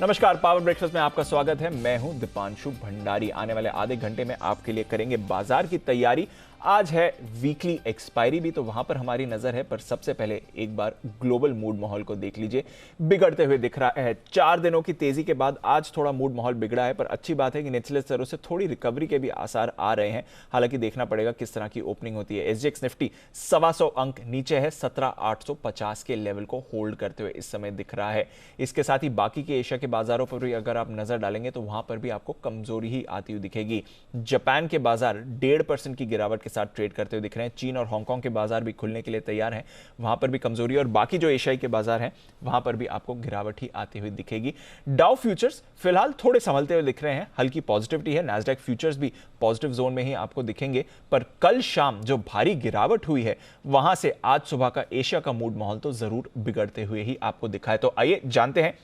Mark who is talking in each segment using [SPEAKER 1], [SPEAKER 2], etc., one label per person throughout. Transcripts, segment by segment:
[SPEAKER 1] नमस्कार, power breakfast में आपका स्वागत है। मैं हूं दीपांशु भंडारी। आने वाले आधे घंटे में आपके लिए करेंगे बाजार की तैयारी। आज है वीकली एक्सपायरी भी, तो वहां पर हमारी नजर है। पर सबसे पहले एक बार ग्लोबल मूड माहौल को देख लीजिए। बिगड़ते हुए दिख रहा है। 4 दिनों की तेजी के बाद आज थोड़ा मूड माहौल बिगड़ा है, पर अच्छी बात है कि निचले स्तरों से थोड़ी रिकवरी के भी आसार आ रहे हैं। हालांकि देखना पड़ेगा किस तरह की ओपनिंग होती है। एसजीएक्स निफ्टी 125 अंक नीचे है, 17,850 के लेवल को होल्ड करते हुए इस समय दिख रहा है। इसके साथ ही बाकी के एशिया के बाजारों पर भी अगर आप नजर डालेंगे तो वहां पर भी आपको कमजोरी ही आती हुई दिखेगी। जापान के बाजार 1.5% की गिरावट के साथ ट्रेड करते हुए दिख रहे हैं। चीन और हांगकांग के बाजार भी खुलने के लिए तैयार हैं, वहां पर भी कमजोरी। और बाकी जो एशियाई के बाजार हैं वहां पर भी आपको गिरावट ही आती हुई दिखेगी। डाउ फ्यूचर्स फिलहाल थोड़े संभलते हुए दिख रहे हैं, हल्की पॉजिटिविटी है। नैस्डैक फ्यूचर्स भी पॉजिटिव जोन में ही आपको दिखेंगे। पर कल शाम जो भारी गिरावट हुई है वहां से आज सुबह का एशिया का मूड माहौल तो जरूर बिगड़ते हुए ही आपको दिखा है। तो आइए जानते हैं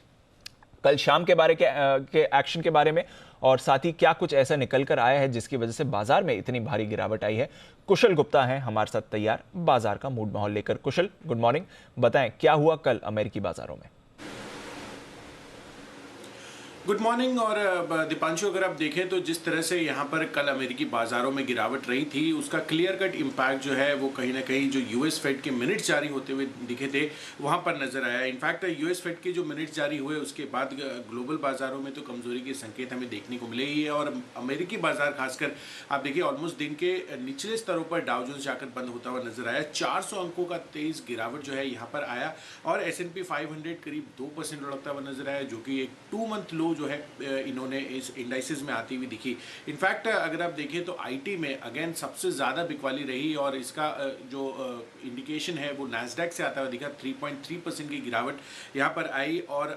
[SPEAKER 1] कल शाम के एक्शन के बारे में, और साथ ही क्या कुछ ऐसा निकल कर आया है जिसकी वजह से बाजार में इतनी भारी गिरावट आई है। कुशल गुप्ता हैं हमारे साथ तैयार बाजार का मूड माहौल लेकर। कुशल, गुड मॉर्निंग। बताएं क्या हुआ कल अमेरिकी बाजारों में।
[SPEAKER 2] Good morning. और दीपांशु, अगर आप देखें तो जिस तरह से यहाँ पर कल अमेरिकी बाजारों में गिरावट रही थी, उसका क्लियर कट इम्पैक्ट जो है वो कहीं ना कहीं जो यूएस फेड के मिनट्स जारी होते हुए दिखे थे वहाँ पर नजर आया। इनफैक्ट यूएस फेड के जो मिनट्स जारी हुए उसके बाद ग्लोबल बाजारों में तो कमजोरी के संकेत हमें देखने को मिले ही है। और अमेरिकी बाजार खासकर आप देखिए ऑलमोस्ट दिन के निचले स्तरों पर डाउ जोन्स जाकर बंद होता हुआ नजर आया। 400 अंकों का तेज गिरावट जो है यहाँ पर आया। और S&P 500 करीब 2% लुढ़कता हुआ नजर आया, जो कि एक 2 मंथ लो जो है इन्होंने इस इंडाइसेस में आती हुई दिखी। इनफैक्ट अगर आप देखें तो आईटी में अगेन सबसे ज़्यादा बिकवाली रही, और इसका जो इंडिकेशन है वो नैस्डैक से आता हुआ दिखा। 3.3% की गिरावट यहाँ पर आई। और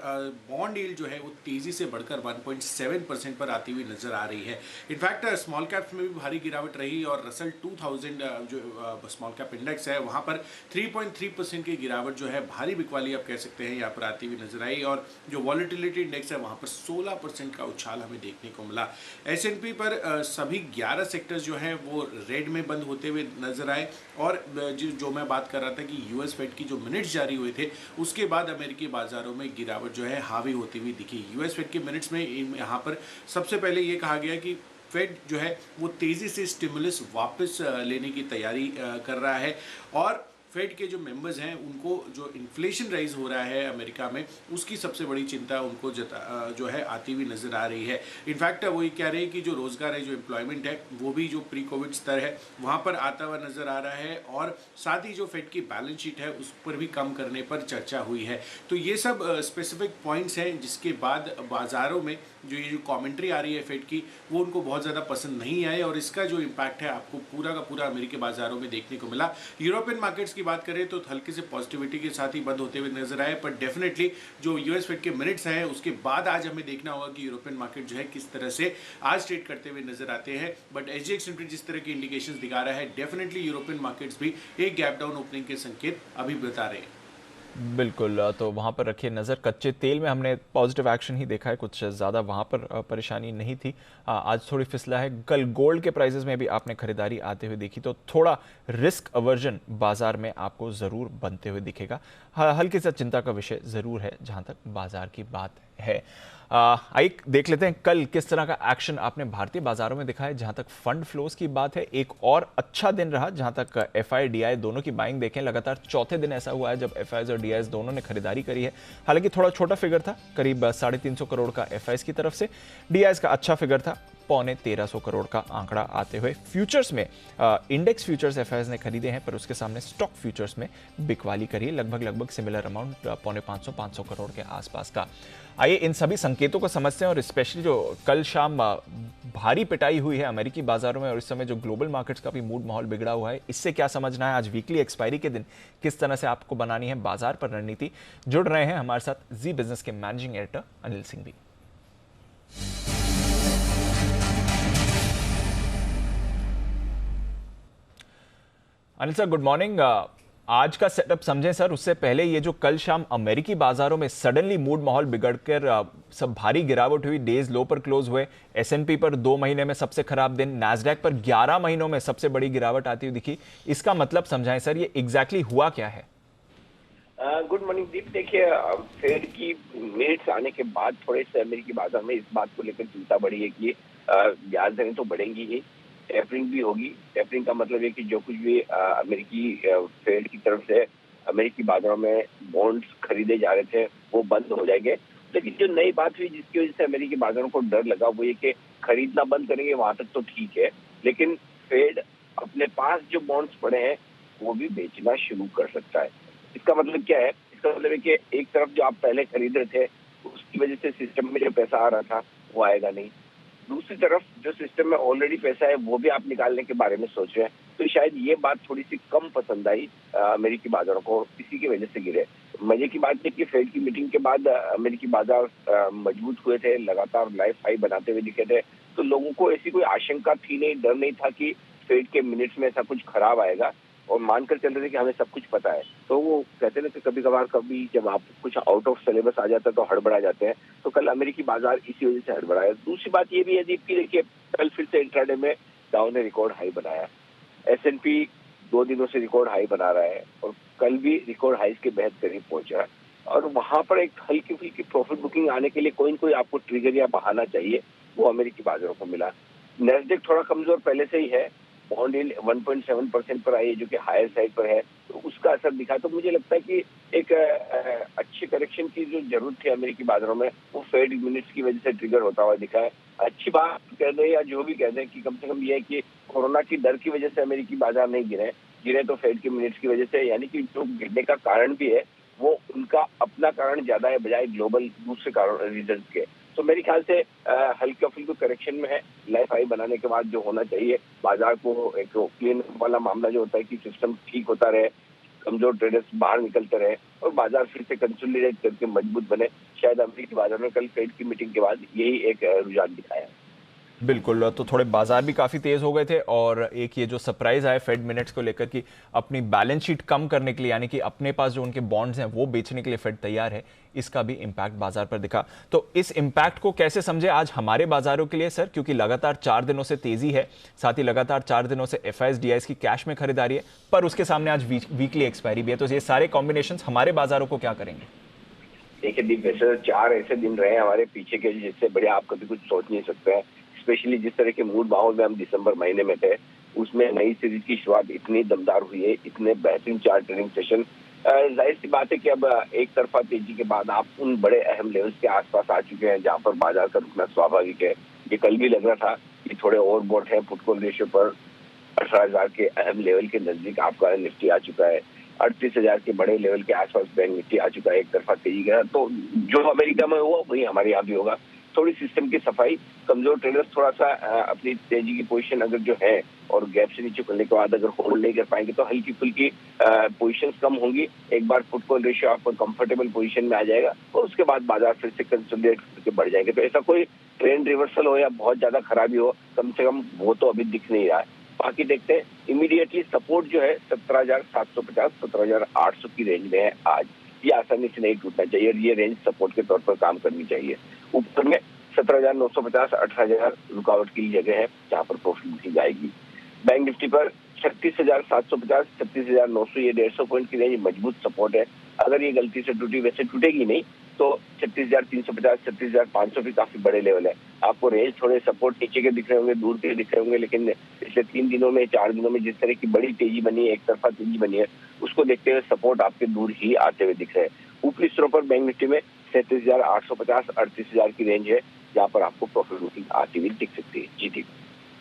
[SPEAKER 2] बॉन्ड यील्ड जो है वो तेज़ी से बढ़कर 1.7% पर आती हुई नजर आ रही है। इनफैक्ट स्मॉल कैप्स में भी भारी गिरावट रही, और रसल 2000 जो स्मॉल कैप इंडेक्स है वहाँ पर 3.3% की गिरावट जो है, भारी बिकवाली आप कह सकते हैं, यहाँ पर आती हुई नजर आई। और जो वॉलेटिलिटी इंडेक्स है वहाँ पर 16% का उछाल हमें देखने को मिला। S&P पर सभी 11 सेक्टर्स जो हैं वो रेड में बंद होते हुए नजर आए। और जो मैं बात कर रहा था कि यूएस फेड की जो मिनट्स जारी हुए थे उसके बाद अमेरिकी बाजारों में गिरावट जो है हावी होती हुई दिखी। यूएस फेड के मिनट्स में यहाँ पर सबसे पहले ये कहा गया कि फेड जो है वो तेजी से स्टिमुलस वापस लेने की तैयारी कर रहा है। और फेड के जो मेंबर्स हैं उनको जो इन्फ्लेशन राइज हो रहा है अमेरिका में उसकी सबसे बड़ी चिंता उनको जो है आती हुई नजर आ रही है। इनफैक्ट वो ये कह रहे हैं कि जो रोजगार है, जो एम्प्लॉयमेंट है, वो भी जो प्री कोविड स्तर है वहाँ पर आता हुआ नजर आ रहा है। और साथ ही जो फेड की बैलेंस शीट है उस पर भी कम करने पर चर्चा हुई है। तो ये सब स्पेसिफिक पॉइंट्स हैं जिसके बाद बाजारों में जो ये जो कॉमेंट्री आ रही है फेड की वो उनको बहुत ज़्यादा पसंद नहीं आए, और इसका जो इम्पैक्ट है आपको पूरा का पूरा अमेरिकी बाजारों में देखने को मिला। यूरोपियन मार्केट्स की बात करें तो हल्के से पॉजिटिविटी के साथ ही बंद होते हुए नजर आए, पर डेफिनेटली जो यूएस फेड के मिनट्स हैं उसके बाद आज हमें देखना होगा कि यूरोपियन मार्केट जो है किस तरह से आज ट्रेड करते हुए नजर आते हैं। बट एसजीएक्स निफ्टी जिस तरह की इंडिकेशंस दिखा रहा है, डेफिनेटली यूरोपियन मार्केट्स भी एक गैप डाउन ओपनिंग के संकेत अभी बता रहे हैं।
[SPEAKER 1] बिल्कुल, तो वहाँ पर रखिए नज़र। कच्चे तेल में हमने पॉजिटिव एक्शन ही देखा है, कुछ ज़्यादा वहाँ पर परेशानी नहीं थी। आज थोड़ी फिसला है। कल गोल्ड के प्राइसेस में भी आपने खरीदारी आते हुए देखी, तो थोड़ा रिस्क अवर्जन बाजार में आपको ज़रूर बनते हुए दिखेगा। हल्की सा चिंता का विषय ज़रूर है जहाँ तक बाजार की बात है। आइए देख लेते हैं कल किस तरह का एक्शन आपने भारतीय बाजारों में दिखा है। जहां तक फंड फ्लोज की बात है, एक और अच्छा दिन रहा जहां तक एफआई डीआई दोनों की बाइंग देखें। लगातार चौथे दिन ऐसा हुआ है जब एफआईज और डीआईज दोनों ने खरीदारी करी है। हालांकि थोड़ा छोटा फिगर था, करीब 350 करोड़ का एफआईज की तरफ से। डीआईज का अच्छा फिगर था, 1350 करोड़ का आंकड़ा आते हुए। फ्यूचर्स में इंडेक्स फ्यूचर्स एफआईज ने खरीदे हैं, पर उसके सामने स्टॉक फ्यूचर्स में बिकवाली करी, लगभग सिमिलर अमाउंट 550 करोड़ के आसपास का। आइए इन सभी संकेतों को समझते हैं, और स्पेशली जो कल शाम भारी पिटाई हुई है अमेरिकी बाजारों में, और इस समय जो ग्लोबल मार्केट्स का भी मूड माहौल बिगड़ा हुआ है, इससे क्या समझना है। आज वीकली एक्सपायरी के दिन किस तरह से आपको बनानी है बाजार पर रणनीति। जुड़ रहे हैं हमारे साथ जी बिजनेस के मैनेजिंग एडिटर अनिल सिंह भी। Anil sir, good morning. आज का सेटअप समझें सर, उससे पहले ये जो कल शाम अमेरिकी बाजारों में सडनली मूड माहौल बिगड़कर सब भारी गिरावट हुई, डेज लो पर क्लोज हुए। एसएनपी पर 2 महीने में सबसे खराब दिन, नैस्डैक पर 11 महीनों में सबसे बड़ी गिरावट आती हुई दिखी। इसका मतलब समझाएं सर, ये एग्जैक्टली हुआ क्या है।
[SPEAKER 3] गुड मॉर्निंग दीप। देखिए, फेड की मिनट्स आने के बाद थोड़े से अमेरिकी बाजार में इस बात को लेकर चिंता बढ़ी है कि ब्याज दरें तो बढ़ेंगी ही, टेपरिंग भी होगी। टेपरिंग का मतलब है कि जो कुछ भी अमेरिकी फेड की तरफ से अमेरिकी बाजारों में बॉन्ड्स खरीदे जा रहे थे वो बंद हो जाएंगे। लेकिन जो नई बात हुई जिसकी वजह से अमेरिकी बाजारों को डर लगा वो ये कि खरीदना बंद करेंगे, वहां तक तो ठीक है, लेकिन फेड अपने पास जो बॉन्ड्स पड़े हैं वो भी बेचना शुरू कर सकता है। इसका मतलब क्या है? इसका मतलब है कि एक तरफ जो आप पहले खरीद रहे थे उसकी वजह से सिस्टम में जो पैसा आ रहा था वो आएगा नहीं, दूसरी तरफ जो सिस्टम में ऑलरेडी पैसा है वो भी आप निकालने के बारे में सोच रहे हैं। तो शायद ये बात थोड़ी सी कम पसंद आई अमेरिकी बाजारों को, इसी की वजह से गिरे। मजे की बात है कि फेड की मीटिंग के बाद अमेरिकी बाजार मजबूत हुए थे, लगातार लाइफ हाई बनाते हुए दिखे थे, तो लोगों को ऐसी कोई आशंका थी नहीं, डर नहीं था कि फेड के मिनट्स में ऐसा कुछ खराब आएगा, और मानकर चल रहे थे कि हमें सब कुछ पता है। तो वो कहते ना कि कभी कभार कभी जब आप कुछ आउट ऑफ सिलेबस आ जाता है तो हड़बड़ा जाते हैं, तो कल अमेरिकी बाजार इसी वजह से हड़बड़ाया। दूसरी बात ये भी है दीप की, देखिए कल फिर से इंट्राडे में डाउ ने रिकॉर्ड हाई बनाया, S&P 2 दिनों से रिकॉर्ड हाई बना रहा है और कल भी रिकॉर्ड हाई के बेहद करीब पहुंचा, और वहां पर एक हल्की फुल्की प्रॉफिट बुकिंग आने के लिए कोई न कोई आपको ट्रिगर या बहाना चाहिए, वो अमेरिकी बाजारों को मिला। नैस्डैक थोड़ा कमजोर पहले से ही है, बॉन्ड यील्ड 1.7% पर आई है जो कि हायर साइड पर है, तो उसका असर दिखा। तो मुझे लगता है कि एक अच्छी करेक्शन की जो जरूरत थी अमेरिकी बाजारों में वो फेड मिनट्स की वजह से ट्रिगर होता हुआ दिखा है। अच्छी बात कह दें या जो भी कह दें कि कम से कम ये है कि कोरोना की डर की वजह से अमेरिकी बाजार नहीं गिरे, गिरे तो फेड के मिनट्स की वजह से, यानी कि जो गिरने का कारण भी है वो उनका अपना कारण ज्यादा है बजाय ग्लोबल दूसरे कारण रीजन के। तो मेरे ख्याल से हल्का फुल्का करेक्शन में है, लाइफ हाई बनाने के बाद जो होना चाहिए बाजार को एक क्लीन वाला मामला जो होता है कि सिस्टम ठीक होता रहे, कमजोर ट्रेडर्स बाहर निकलते रहे और बाजार फिर से कंसोलिडेट करके मजबूत बने। शायद अमेरिकी बाजार में कल फेड की मीटिंग के बाद यही एक रुझान दिखाया है।
[SPEAKER 1] बिल्कुल, तो थोड़े बाजार भी काफ़ी तेज़ हो गए थे, और एक ये जो सरप्राइज आया फेड मिनट्स को लेकर कि अपनी बैलेंस शीट कम करने के लिए, यानी कि अपने पास जो उनके बॉन्ड्स हैं वो बेचने के लिए फेड तैयार है, इसका भी इम्पैक्ट बाजार पर दिखा। तो इस इम्पैक्ट को कैसे समझे आज हमारे बाजारों के लिए सर, क्योंकि लगातार 4 दिनों से तेजी है, साथ ही लगातार 4 दिनों से FIs DIs की कैश में खरीदारी है, पर उसके सामने आज वीकली एक्सपायरी भी है, तो ये सारे कॉम्बिनेशन हमारे बाजारों को क्या करेंगे?
[SPEAKER 3] देखिए दीप, वैसे 4 ऐसे दिन रहे हमारे पीछे के जिससे बड़े आप कभी कुछ सोच नहीं सकते हैं। स्पेशली जिस तरह के मूड माहौल में हम दिसंबर महीने में थे, उसमें नई सीरीज की शुरुआत इतनी दमदार हुई है, इतने बेहतरीन 4 ट्रेडिंग सेशन। जाहिर सी बात है कि अब एक तरफा तेजी के बाद आप उन बड़े अहम लेवल्स के आसपास आ चुके हैं जहां पर बाजार का रुकना स्वाभाविक है। ये कल भी लग रहा था कि थोड़े ओवरबॉट है, पुट कॉल रेशियो पर 18,000 के अहम लेवल के नजदीक आपका निफ्टी आ चुका है, 38,000 के बड़े लेवल के आसपास बैंक निफ्टी आ चुका है, एक तरफा तेजी का। तो जो अमेरिका में हुआ वही हमारे यहाँ भी होगा। थोड़ी सिस्टम की सफाई, कमजोर ट्रेडर्स थोड़ा सा अपनी तेजी की पोजीशन अगर जो है और गैप से नीचे खुलने के बाद अगर होल्ड नहीं कर पाएंगे तो हल्की फुल्की पोजीशंस कम होंगी। एक बार पुट कॉल रेशियो आपको कंफर्टेबल पोजीशन में आ जाएगा और उसके बाद बाजार फिर से कंसोलिडेट करके बढ़ जाएंगे। तो ऐसा कोई ट्रेंड रिवर्सल हो या बहुत ज्यादा खराबी हो, कम से कम वो तो अभी दिख नहीं रहा है। बाकी देखते हैं, इमीडिएटली सपोर्ट जो है 17,750 17,800 की रेंज में है आज, ये आसानी से नहीं टूटना चाहिए, ये रेंज सपोर्ट के तौर पर काम करनी चाहिए। ऊपर में 17,950 18,000 रुकावट की जगह है जहां पर प्रॉफिट बुकिंग आएगी। बैंक निफ्टी पर 36,750 36,900 ये 150 पॉइंट की रेंज मजबूत सपोर्ट है। अगर ये गलती से टूटी, वैसे टूटेगी नहीं, तो 36,350 36,500 भी काफी बड़े लेवल है। आपको रेंज थोड़े सपोर्ट नीचे के दिख रहे होंगे, दूर के दिख रहे होंगे, लेकिन पिछले 3 दिनों में 4 दिनों में जिस तरह की बड़ी तेजी बनी है, एक तरफा तेजी बनी है, उसको देखते हुए सपोर्ट आपके दूर ही आते हुए दिख रहे हैं। ऊपरी स्तरों पर बैंक निफ्टी में 37,850 38,000 की रेंज है जहां पर आपको प्रॉफिट बुकिंग आती हुई दिख सकती है। जी ठीक।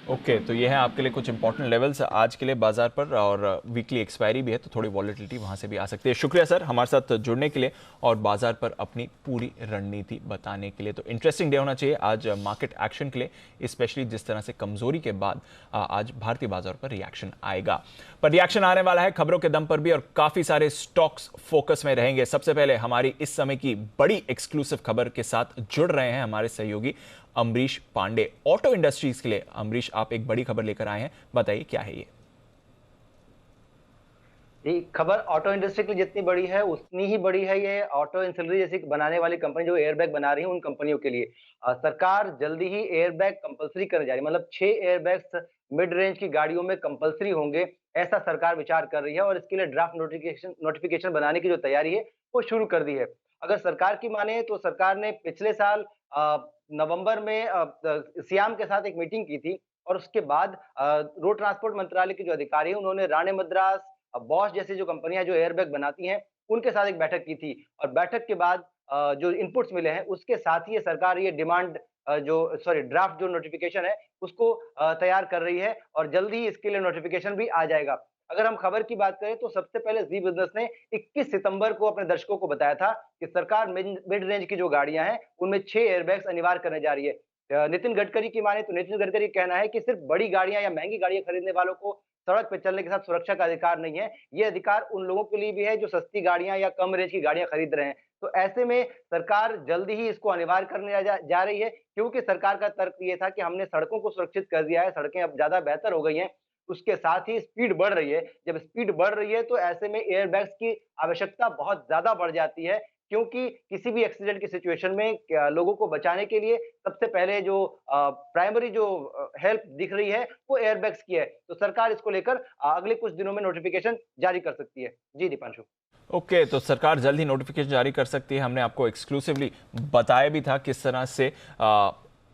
[SPEAKER 1] ओके, तो ये है आपके लिए कुछ इंपॉर्टेंट लेवल्स आज के लिए बाजार पर, और वीकली एक्सपायरी भी है तो थोड़ी वॉलेटिलिटी वहां से भी आ सकती है। शुक्रिया सर हमारे साथ जुड़ने के लिए और बाजार पर अपनी पूरी रणनीति बताने के लिए। तो इंटरेस्टिंग डे होना चाहिए आज मार्केट एक्शन के लिए, स्पेशली जिस तरह से कमजोरी के बाद आज भारतीय बाजार पर रिएक्शन आएगा। पर रिएक्शन आने वाला है खबरों के दम पर भी, और काफी सारे स्टॉक्स फोकस में रहेंगे। सबसे पहले हमारी इस समय की बड़ी एक्सक्लूसिव खबर के साथ जुड़ रहे हैं हमारे सहयोगी अमरीश पांडे ऑटो इंडस्ट्रीज के लिए। अमरीश, आप एक बड़ी खबर लेकर आए हैं, बताइए क्या है ये?
[SPEAKER 4] ये खबर ऑटो इंडस्ट्री के लिए जितनी बड़ी है उतनी ही बड़ी है ये ऑटो इंसुलरी जैसी बनाने वाली कंपनी जो एयरबैग बना रही है उन कंपनियों के लिए। सरकार जल्दी ही एयरबैग कंपलसरी करने जा रही है, मतलब 6 एयरबैग्स मिड रेंज की गाड़ियों में कंपलसरी होंगे, ऐसा सरकार विचार कर रही है और इसके लिए ड्राफ्ट नोटिफिकेशन बनाने की जो तैयारी है वो शुरू कर दी है। अगर सरकार की माने तो सरकार ने पिछले साल नवंबर में सियाम के साथ एक मीटिंग की थी और उसके बाद रोड ट्रांसपोर्ट मंत्रालय के जो अधिकारी हैं उन्होंने राणे मद्रास, बॉश जैसी जो कंपनियां जो एयरबैग बनाती हैं उनके साथ एक बैठक की थी और बैठक के बाद जो इनपुट्स मिले हैं उसके साथ ही ये सरकार ये डिमांड जो सॉरी ड्राफ्ट जो नोटिफिकेशन है उसको तैयार कर रही है और जल्दी ही इसके लिए नोटिफिकेशन भी आ जाएगा। अगर हम खबर की बात करें तो सबसे पहले जी बिजनेस ने 21 सितंबर को अपने दर्शकों को बताया था कि सरकार मिड रेंज की जो गाड़ियां हैं उनमें 6 एयरबैग्स अनिवार्य करने जा रही है। नितिन गडकरी की माने तो नितिन गडकरी का कहना है कि सिर्फ बड़ी गाड़ियां या महंगी गाड़ियां खरीदने वालों को सड़क पे चलने के साथ सुरक्षा का अधिकार नहीं है, ये अधिकार उन लोगों के लिए भी है जो सस्ती गाड़ियां या कम रेंज की गाड़ियां खरीद रहे हैं। तो ऐसे में सरकार जल्दी ही इसको अनिवार्य करने जा रही है क्योंकि सरकार का तर्क ये था कि हमने सड़कों को सुरक्षित कर दिया है, सड़कें अब ज्यादा बेहतर हो गई हैं। उसके साथ ही स्पीड बढ़ रही है, जब स्पीड बढ़ रही है तो ऐसे में एयरबैग्स की आवश्यकता बहुत ज्यादा बढ़ जाती है क्योंकि किसी भी एक्सीडेंट की सिचुएशन में लोगों को बचाने के लिए सबसे पहले जो प्राइमरी जो हेल्प दिख रही है वो एयरबैग्स की है। तो सरकार इसको लेकर अगले कुछ दिनों में नोटिफिकेशन जारी कर सकती है। जी दीपांशु।
[SPEAKER 1] ओके, तो सरकार जल्द ही नोटिफिकेशन जारी कर सकती है। हमने आपको एक्सक्लूसिवली बताया भी था किस तरह से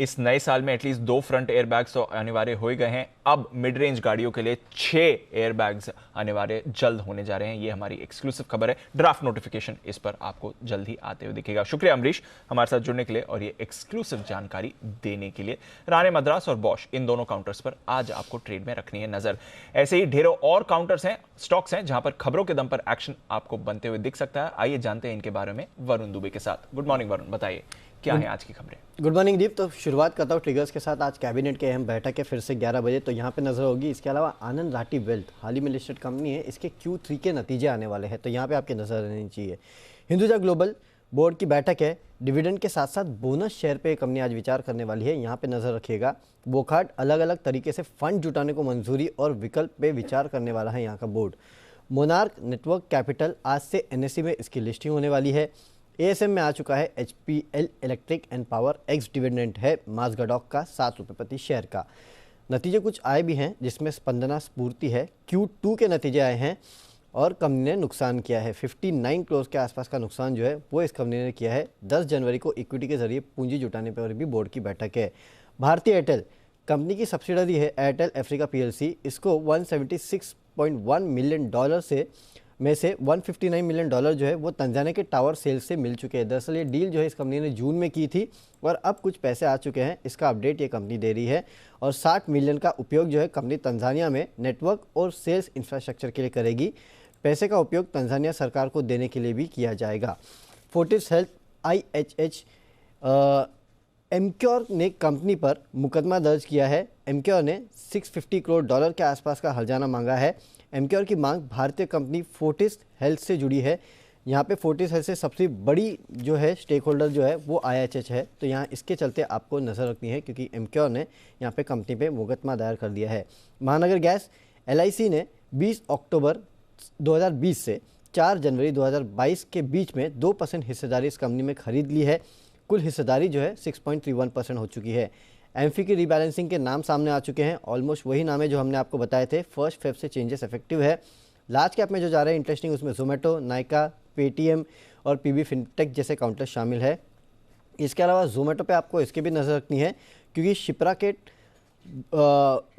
[SPEAKER 1] इस नए साल में एटलीस्ट 2 फ्रंट एयरबैग्स तो अनिवार्य हो ही गए हैं। अब मिड रेंज गाड़ियों के लिए 6 एयरबैग्स अनिवार्य जल्द होने जा रहे हैं। ये हमारी एक्सक्लूसिव खबर है। ड्राफ्ट नोटिफिकेशन इस पर आपको जल्द ही आते हुए दिखेगा। शुक्रिया अमरीश हमारे साथ जुड़ने के लिए और ये एक्सक्लूसिव जानकारी देने के लिए। राणे मद्रास और बॉश इन दोनों काउंटर्स पर आज आपको ट्रेड में रखनी है नजर। ऐसे ही ढेरों और काउंटर्स हैं, स्टॉक्स हैं, जहां पर खबरों के दम पर एक्शन आपको बनते हुए दिख सकता है। आइए जानते हैं इनके बारे में वरुण दुबे के साथ। गुड मॉर्निंग वरुण, बताइए क्या है आज की खबरें।
[SPEAKER 5] गुड मॉर्निंग दीप। तो शुरुआत करता हूँ ट्रिगर्स के साथ। आज कैबिनेट के अहम बैठक है फिर से 11 बजे, तो यहाँ पे नजर होगी। इसके अलावा आनंद राठी वेल्थ हाल ही में लिस्टेड कंपनी है, इसके Q3 के नतीजे आने वाले हैं, तो यहाँ पे आपकी नजर रहनी चाहिए। हिंदुजा ग्लोबल बोर्ड की बैठक है, डिविडेंड के साथ साथ बोनस शेयर पे कंपनी आज विचार करने वाली है, यहाँ पे नजर रखिएगा। वोकहार्ट अलग अलग तरीके से फंड जुटाने को मंजूरी और विकल्प पे विचार करने वाला है यहाँ का बोर्ड। मोनार्क नेटवर्क कैपिटल आज से NSE में इसकी लिस्टिंग होने वाली है। ASM में आ चुका है HPL electric and power, x dividend है माजगाडॉक का 7 रुपये प्रति शेयर का। नतीजे कुछ आए भी हैं जिसमें स्पंदना स्फूर्ति है, Q2 के नतीजे आए हैं और कंपनी ने नुकसान किया है। 59 करोड़ के आसपास का नुकसान जो है वो इस कंपनी ने किया है। 10 जनवरी को इक्विटी के जरिए पूंजी जुटाने पर भी बोर्ड की बैठक है। भारतीय एयरटेल कंपनी की सब्सिडरी है एयरटेल अफ्रीका PLC, इसको $176.1 मिलियन से 159 मिलियन डॉलर जो है वो तंजानिया के टावर सेल्स से मिल चुके हैं। दरअसल ये डील जो है इस कंपनी ने जून में की थी और अब कुछ पैसे आ चुके हैं, इसका अपडेट ये कंपनी दे रही है। और 60 मिलियन का उपयोग जो है कंपनी तंजानिया में नेटवर्क और सेल्स इंफ्रास्ट्रक्चर के लिए करेगी। पैसे का उपयोग तंजानिया सरकार को देने के लिए भी किया जाएगा। फोर्टिस हेल्थ IHH एमक्योर ने कंपनी पर मुकदमा दर्ज किया है। एमक्योर ने $650 करोड़ के आसपास का हर्जाना मांगा है। एमक्योर की मांग भारतीय कंपनी फोर्टिस हेल्थ से जुड़ी है। यहाँ पे फोर्टिस हेल्थ से सबसे बड़ी जो है स्टेक होल्डर जो है वो IHH है, तो यहाँ इसके चलते आपको नज़र रखनी है क्योंकि एमक्योर ने यहाँ पे कंपनी पे मुकदमा दायर कर दिया है। महानगर गैस LIC ने 20 अक्टूबर 2020 से 4 जनवरी 2022 के बीच में 2% हिस्सेदारी इस कंपनी में खरीद ली है। कुल हिस्सेदारी जो है 6.31% हो चुकी है। एम्फी की रीबैलेंसिंग के नाम सामने आ चुके हैं, ऑलमोस्ट वही नाम है जो हमने आपको बताए थे। 1 फेब से चेंजेस इफेक्टिव है। लार्ज कैप में जो जा रहे हैं इंटरेस्टिंग, उसमें जोमेटो, नाइका, पेटीएम और PB फिनटेक जैसे काउंटर शामिल है। इसके अलावा जोमेटो पे आपको इसके भी नज़र रखनी है क्योंकि शिप्रा के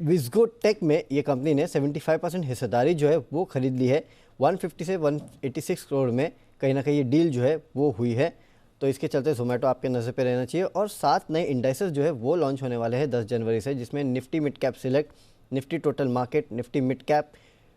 [SPEAKER 5] विस्गो टेक में ये कंपनी ने 75% हिस्सेदारी जो है वो खरीद ली है। 150 से 186 करोड़ में कहीं ना कहीं ये डील जो है वो हुई है, तो इसके चलते जोमेटो आपके नज़र पे रहना चाहिए। और 7 नए इंडाइसेस जो है वो लॉन्च होने वाले हैं 10 जनवरी से, जिसमें Nifty mid cap select, Nifty total market, Nifty mid cap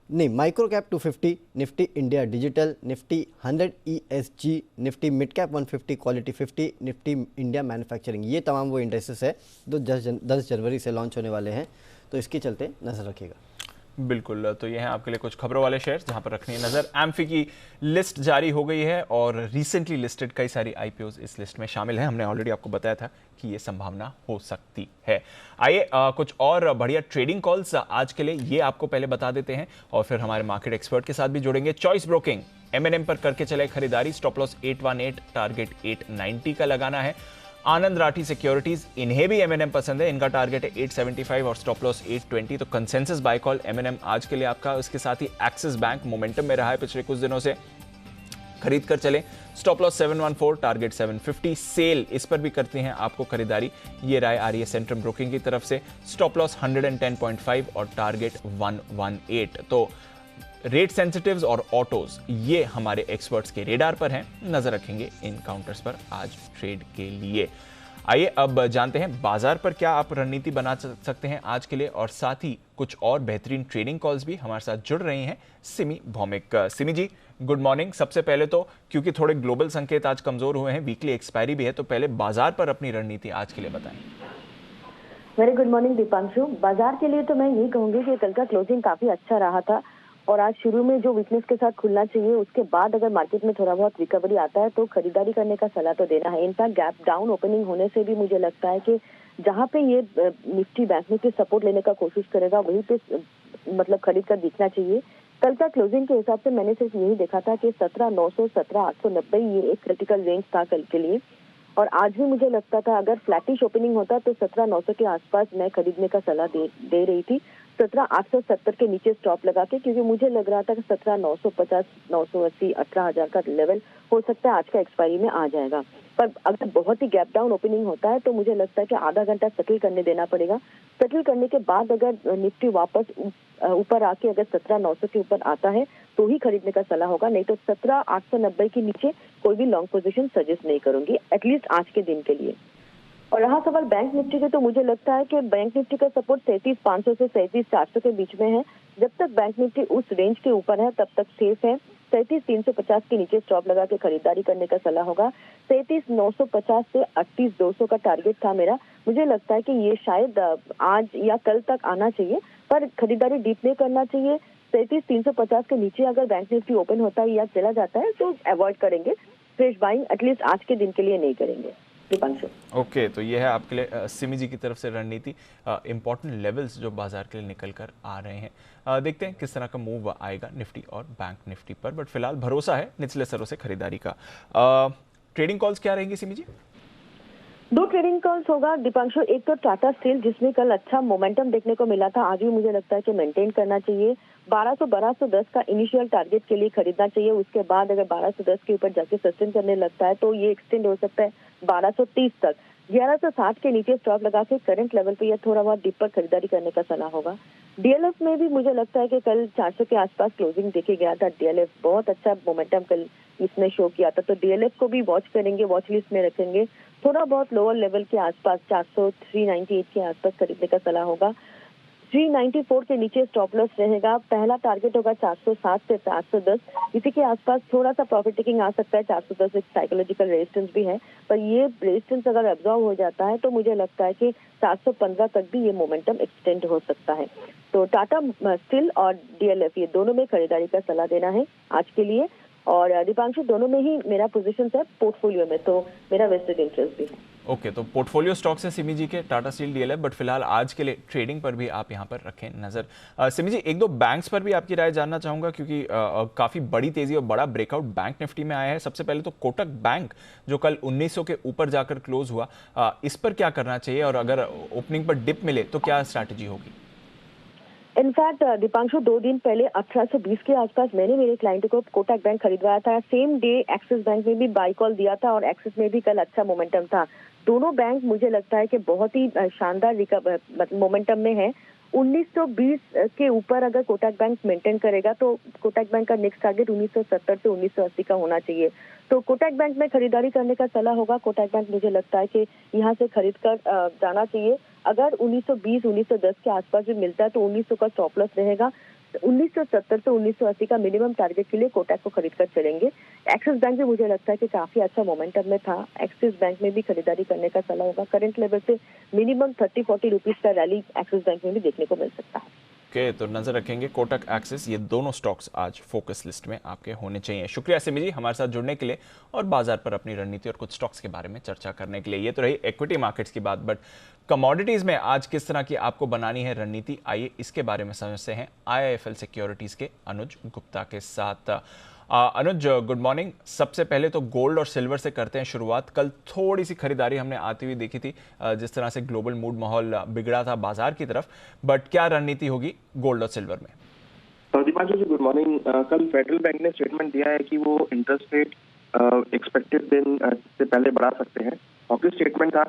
[SPEAKER 5] नहीं micro cap 250, Nifty India digital, Nifty 100 ESG, Nifty mid cap 150 quality 50, Nifty India manufacturing, ये तमाम वो इंडाइसेस है जो 10 जनवरी से लॉन्च होने वाले हैं, तो इसके चलते नज़र रखिएगा।
[SPEAKER 1] बिल्कुल, तो ये हैं आपके लिए कुछ खबरों वाले शेयर्स जहां पर रखनी है नजर। एम्फी की लिस्ट जारी हो गई है और रिसेंटली लिस्टेड कई सारी आईपीओज इस लिस्ट में शामिल हैं। हमने ऑलरेडी आपको बताया था कि ये संभावना हो सकती है। आइए कुछ और बढ़िया ट्रेडिंग कॉल्स आज के लिए ये आपको पहले बता देते हैं और फिर हमारे मार्केट एक्सपर्ट के साथ भी जुड़ेंगे। चॉइस ब्रोकिंग एमएनएम पर करके चले खरीदारी, स्टॉप लॉस 818, टारगेट 890 का लगाना है। आनंद राठी सिक्योरिटीज, इन्हें भी एमएनएम पसंद है, इनका टारगेट है 875 और स्टॉप लॉस 820, तो कंसेंसस बाय कॉल एमएनएम आज के लिए आपका। इसके साथ ही एक्सिस बैंक मोमेंटम में रहा है पिछले कुछ दिनों से, खरीद कर चलें। स्टॉप लॉस 714, टारगेट 750, सेल इस पर भी करते हैं आपको खरीदारी, ये राय आ रही है सेंट्रम ब्रोकिंग की तरफ से। स्टॉप लॉस 110.5 और टारगेट 118। तो रेट सेंसिटिव्स और ऑटोज ये हमारे एक्सपर्ट्स के रेडार पर हैं, नजर रखेंगे इन काउंटर्स पर आज ट्रेड के लिए। आइए अब जानते हैं बाजार पर क्या आप रणनीति बना सकते हैं आज के लिए, और साथ ही कुछ और बेहतरीन ट्रेडिंग कॉल्स भी हमारे साथ जुड़ रही हैं सिमी भौमिक। सिमी जी गुड मॉर्निंग। सबसे पहले तो क्योंकि थोड़े ग्लोबल संकेत आज कमजोर हुए हैं, वीकली एक्सपायरी भी है, तो पहले बाजार पर अपनी रणनीति आज के लिए बताएं।
[SPEAKER 6] Very good morning Deepanshu. बाजार के लिए तो मैं यही कहूंगी कि कल का क्लोजिंग काफी अच्छा रहा था और आज शुरू में जो वीकनेस के साथ खुलना चाहिए, उसके बाद अगर मार्केट में थोड़ा बहुत रिकवरी आता है तो खरीदारी करने का सलाह तो देना है। इनफैक्ट गैप डाउन ओपनिंग होने से भी मुझे लगता है कि जहां पे ये निफ्टी बैंक निफ्टी सपोर्ट लेने का कोशिश करेगा वहीं पे मतलब खरीद कर दिखना चाहिए। कल का क्लोजिंग के हिसाब से मैंने सिर्फ यही देखा था कि 17,900 17,890 ये एक क्रिटिकल रेंज था कल के लिए, और आज भी मुझे लगता था अगर फ्लैटिश ओपनिंग होता तो 17,900 के आसपास मैं खरीदने का सलाह दे रही थी, 17,870 के नीचे स्टॉप लगा के, क्योंकि मुझे लग रहा था कि 17,950 980 18,000 का लेवल हो सकता है आज का एक्सपायरी में आ जाएगा। पर अगर बहुत ही गैप डाउन ओपनिंग होता है तो मुझे लगता है कि आधा घंटा सेटल करने देना पड़ेगा। सेटल करने के बाद अगर निफ्टी वापस ऊपर आके अगर 17,900 के ऊपर आता है तो ही खरीदने का सलाह होगा, नहीं तो 17,890 के नीचे कोई भी लॉन्ग पोजीशन सजेस्ट नहीं करूंगी, एटलीस्ट आज के दिन के लिए। और रहा सवाल बैंक निफ्टी के, तो मुझे लगता है कि बैंक निफ्टी का सपोर्ट 33,500 से 33,400 के बीच में है। जब तक बैंक निफ्टी उस रेंज के ऊपर है तब तक सेफ है। 33,350 के नीचे स्टॉप लगा के खरीदारी करने का सलाह होगा। 33,950 से 38,200 का टारगेट था मेरा। मुझे लगता है कि ये शायद आज या कल तक आना चाहिए, पर खरीदारी डीप नहीं करना चाहिए। 33,350 के नीचे अगर बैंक निफ्टी ओपन होता है या चला जाता है तो अवॉइड करेंगे, फ्रेश बाइंग एटलीस्ट आज के दिन के लिए नहीं करेंगे।
[SPEAKER 1] ओके, तो ये है आपके लिए सिमी जी की तरफ से रणनीति, इंपॉर्टेंट लेवल्स जो बाजार के लिए निकल कर आ रहे हैं। देखते हैं किस तरह का मूव आएगा निफ्टी और बैंक निफ्टी पर, बट फिलहाल भरोसा है निचले स्तरों से खरीदारी का। ट्रेडिंग कॉल्स क्या रहेंगी सिमी जी?
[SPEAKER 6] दो ट्रेडिंग कॉल्स होगा दीपांशु। एक तो टाटा स्टील जिसमें कल अच्छा मोमेंटम देखने को मिला था, आज भी मुझे लगता है कि मेंटेन करना चाहिए। 1210 का इनिशियल टारगेट के लिए खरीदना चाहिए, उसके बाद अगर 1210 के ऊपर जाके सस्टेन करने लगता है तो ये एक्सटेंड हो सकता है 1230 तक। 1160 के नीचे स्टॉप लगा के करंट लेवल पे या थोड़ा बहुत डीप पर खरीदारी करने का सलाह होगा। डीएलएफ में भी मुझे लगता है कि कल 400 के आसपास क्लोजिंग देखे गया था। डीएलएफ बहुत अच्छा मोमेंटम कल इसने शो किया था, तो डीएलएफ को भी वॉच करेंगे, वॉच लिस्ट में रखेंगे। थोड़ा बहुत लोअर लेवल के आसपास 400 398 के आसपास खरीदने का सलाह होगा। 394 के नीचे स्टॉप लॉस रहेगा। पहला टारगेट होगा 407 से 410, इसी के आसपास थोड़ा सा प्रॉफिट टेकिंग आ सकता है। 410 एक साइकोलॉजिकल रेजिस्टेंस भी है, पर ये रेजिस्टेंस अगर एब्जॉर्ब हो जाता है तो मुझे लगता है कि 415 तक भी ये मोमेंटम एक्सटेंड हो सकता है। तो टाटा स्टील और डीएलएफ ये दोनों में खरीदारी का सलाह देना है आज के लिए। और दीपांशु दोनों में ही मेरा पोजीशन है पोर्टफोलियो में, तो मेरा वेस्टेड इंटरेस्ट भी है।
[SPEAKER 1] ओके, तो पोर्टफोलियो स्टॉक्स हैं सिमी जी के टाटा स्टील डीएलएफ, बट फिलहाल आज के लिए ट्रेडिंग पर भी आप यहां पर रखें नजर। सिमी जी एक दो बैंक्स पर भी आपकी राय जानना चाहूंगा, क्योंकि काफी बड़ी तेजी और बड़ा ब्रेकआउट बैंक निफ्टी में आया है। सबसे पहले तो कोटक बैंक जो कल 1900 के ऊपर जाकर क्लोज हुआ, इस पर क्या करना चाहिए, और अगर ओपनिंग पर डिप मिले तो क्या स्ट्रैटेजी होगी?
[SPEAKER 6] इनफैक्ट दीपांशु 2 दिन पहले 1820 के आसपास मैंने मेरे क्लाइंट को कोटक बैंक खरीदवाया था। सेम डे एक्सिस बैंक में भी बाई कॉल दिया था और एक्सिस में भी कल अच्छा मोमेंटम था। दोनों बैंक मुझे लगता है कि बहुत ही शानदार मोमेंटम में है। 1920 के ऊपर अगर कोटक बैंक मेंटेन करेगा तो कोटक बैंक का नेक्स्ट टारगेट 1970 से 1980 का होना चाहिए। तो कोटक बैंक में खरीदारी करने का सलाह होगा। कोटक बैंक मुझे लगता है कि यहाँ से खरीद कर जाना चाहिए। अगर 1920 1910 के आसपास भी मिलता है तो 1900 का स्टॉप लॉस रहेगा। 1970 से 1980 का मिनिमम टारगेट के लिए कोटक को खरीद कर चलेंगे। एक्सिस बैंक भी मुझे लगता है कि काफी अच्छा मोमेंटम में था। एक्सिस बैंक में भी खरीदारी करने का सलाह होगा। करंट लेवल से मिनिमम 30-40 रुपीज का रैली एक्सिस बैंक में भी देखने को मिल सकता है।
[SPEAKER 1] ओके, तो नजर रखेंगे कोटक एक्सिस, ये दोनों स्टॉक्स आज फोकस लिस्ट में आपके होने चाहिए। शुक्रिया सिमी जी हमारे साथ जुड़ने के लिए और बाजार पर अपनी रणनीति और कुछ स्टॉक्स के बारे में चर्चा करने के लिए। ये तो रही इक्विटी मार्केट्स की बात, बट कमोडिटीज में आज किस तरह की आपको बनानी है रणनीति, आइए इसके बारे में समझते हैं IIFL सिक्योरिटीज के अनुज गुप्ता के साथ। अनुज गुड मॉर्निंग। सबसे पहले तो गोल्ड और सिल्वर से करते हैं शुरुआत। कल थोड़ी सी खरीदारी हमने आती हुई देखी थी, जिस तरह से ग्लोबल मूड माहौल बिगड़ा था बाजार की तरफ, बट क्या रणनीति होगी गोल्ड और सिल्वर में?
[SPEAKER 7] दीपांशु जी गुड मॉर्निंग। कल फेडरल बैंक ने स्टेटमेंट दिया है कि वो इंटरेस्ट रेट एक्सपेक्टेड दिन से पहले बढ़ा सकते हैं। ऑफिस स्टेटमेंट था,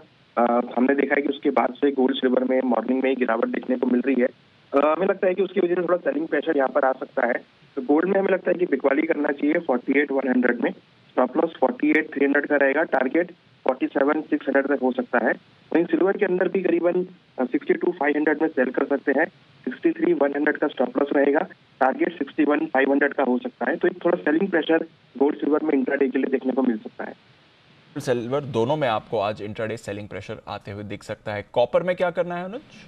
[SPEAKER 7] हमने देखा है कि उसके बाद से गोल्ड सिल्वर में मॉर्निंग में गिरावट देखने को मिल रही है। हमें लगता है कि उसकी वजह से थोड़ा सेलिंग प्रेशर यहाँ पर आ सकता है। तो गोल्ड में हमें लगता है कि बिकवाली करना चाहिए 48,100 में, स्टॉप लॉस 48,300 का रहेगा, टारगेट 47,600 तक हो सकता है। वहीं सिल्वर के अंदर भी करीबन 62,500 में सेल कर सकते हैं, 63,100 का स्टॉप लॉस रहेगा, टारगेट 61,500 का हो सकता है। तो एक थोड़ा सेलिंग प्रेशर गोल्ड सिल्वर में इंट्राडे के लिए देखने को मिल सकता है।
[SPEAKER 1] सिल्वर दोनों में आपको आज इंट्राडे सेलिंग प्रेशर आते हुए दिख सकता है। कॉपर में क्या करना है अनुज?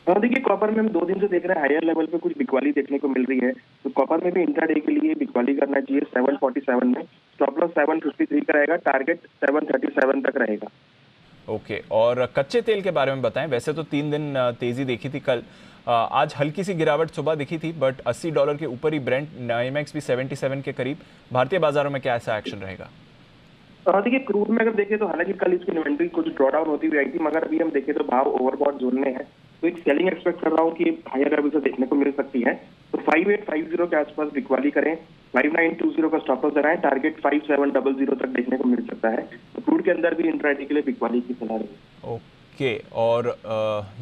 [SPEAKER 7] देखिए कॉपर में हम 2 दिन से देख रहे हैं हायर लेवल पे कुछ बिकवाली देखने को मिल रही है। तो कॉपर में भी इंट्राडे के लिए बिकवाली करना चाहिए 747 में, स्टॉप लॉस 753 का रहेगा, टारगेट 737 तक रहेगा।
[SPEAKER 1] ओके, और कच्चे तेल के बारे में बताएं। वैसे तो 3 दिन तेजी देखी थी कल, आज हल्की सी गिरावट सुबह दिखी थी, बट $80 के ऊपर ही ब्रेंट, NYMEX भी 77 के करीब। भारतीय बाजारों में क्या ऐसा एक्शन रहेगा?
[SPEAKER 7] देखिए क्रूड में अगर देखें तो हालांकि कल इसकी इन्वेंट्री कुछ ड्रॉ डाउन होती हुई आई थी, मगर अभी हम देखें तो भाव ओवरबॉट जोन में है। तो एक सेलिंग एक्सपेक्ट कर रहा हूँ कि हायर लेवल से देखने को मिल सकती है। तो 5850 के आसपास बिकवाली करें, 5920 का स्टॉप लॉस लगाएं, टारगेट 5700 तक देखने को मिल सकता है। तो क्रूड के अंदर भी इंट्राडे के लिए बिकवाली की सलाह रहेगी।
[SPEAKER 1] ओके, और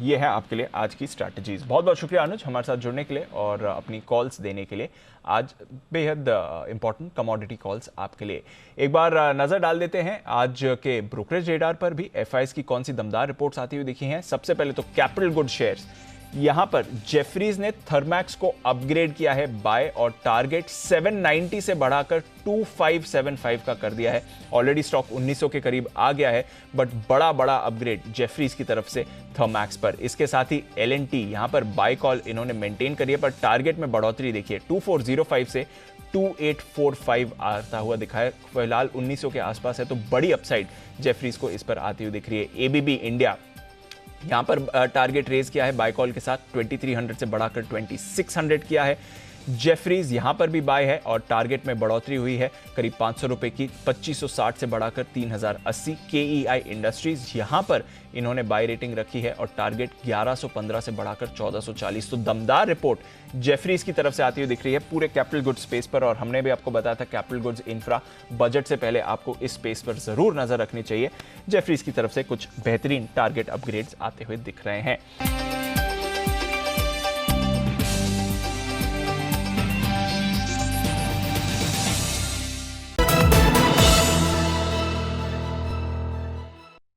[SPEAKER 1] ये है आपके लिए आज की स्ट्रैटेजीज। बहुत बहुत शुक्रिया अनुज हमारे साथ जुड़ने के लिए और अपनी कॉल्स देने के लिए। आज बेहद इंपॉर्टेंट कमोडिटी कॉल्स आपके लिए। एक बार नजर डाल देते हैं आज के ब्रोकरेज रेडार पर भी FIs की कौन सी दमदार रिपोर्ट्स आती हुई दिखी हैं। सबसे पहले तो कैपिटल गुड शेयर्स, यहां पर जेफरीज ने थर्मैक्स को अपग्रेड किया है बाय और टारगेट 790 से बढ़ाकर 2575 का कर दिया है। ऑलरेडी स्टॉक 1900 के करीब आ गया है, बट बड़ा अपग्रेड जेफरीज की तरफ से थर्मैक्स पर। इसके साथ ही L&T यहां पर बाय कॉल इन्होंने मेंटेन करी है, पर टारगेट में बढ़ोतरी देखिए 2405 से 2845 आता हुआ दिखा है। फिलहाल 1900 के आसपास है, तो बड़ी अपसाइड जेफरीज को इस पर आती हुई दिख रही है। ABB इंडिया यहां पर टारगेट रेज किया है बाय कॉल के साथ, 2300 से बढ़ाकर 2600 किया है। जेफरीज यहां पर भी बाय है और टारगेट में बढ़ोतरी हुई है करीब 500 रुपए की, 2560 से बढ़ाकर 3080। KEI इंडस्ट्रीज यहां पर इन्होंने बाय रेटिंग रखी है और टारगेट 1115 से बढ़ाकर 1440। तो दमदार रिपोर्ट जेफरीज की तरफ से आती हुई दिख रही है पूरे कैपिटल गुड्स स्पेस पर। और हमने भी आपको बताया था कैपिटल गुड्स इंफ्रा बजट से पहले आपको इस स्पेस पर जरूर नजर रखनी चाहिए। जेफरीज की तरफ से कुछ बेहतरीन टारगेट अपग्रेड्स आते हुए दिख रहे हैं।